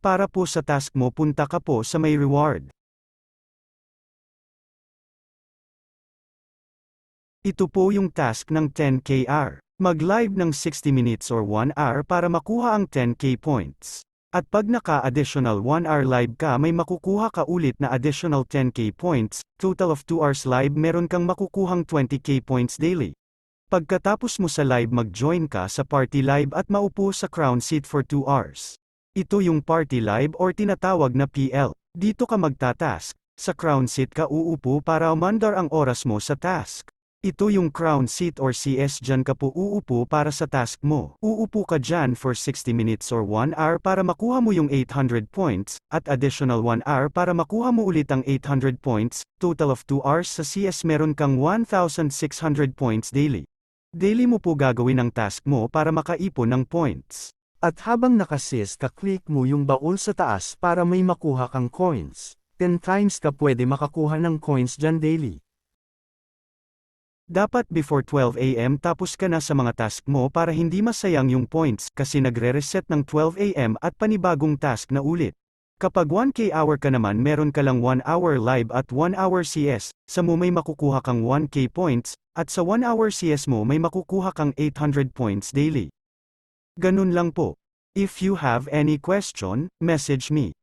Para po sa task mo punta ka po sa may reward. Ito po yung task ng 10kr. Mag-live ng 60 minutes or 1 hour para makuha ang 10k points. At pag naka-additional 1 hour live ka may makukuha ka ulit na additional 10k points, total of 2 hours live meron kang makukuhang 20k points daily. Pagkatapos mo sa live mag-join ka sa party live at maupo sa crown seat for 2 hours. Ito yung party live or tinatawag na PL. Dito ka magtatask. Sa crown seat ka uupo para umandar ang oras mo sa task. Ito yung crown seat or CS, dyan ka po uupo para sa task mo. Uupo ka dyan for 60 minutes or 1 hour para makuha mo yung 800 points, at additional 1 hour para makuha mo ulit ang 800 points, total of 2 hours sa CS meron kang 1,600 points daily. Daily mo po gagawin ang task mo para makaipon ng points. At habang nakasis ka-click mo yung baul sa taas para may makuha kang coins. 10 times ka pwede makakuha ng coins dyan daily. Dapat before 12 AM tapos ka na sa mga task mo para hindi masayang yung points kasi nagre-reset ng 12 AM at panibagong task na ulit. Kapag 1k hour ka naman meron ka lang 1 hour live at 1 hour CS, sa mo may makukuha kang 1k points, at sa 1 hour CS mo may makukuha kang 800 points daily. Ganun lang po. If you have any question, message me.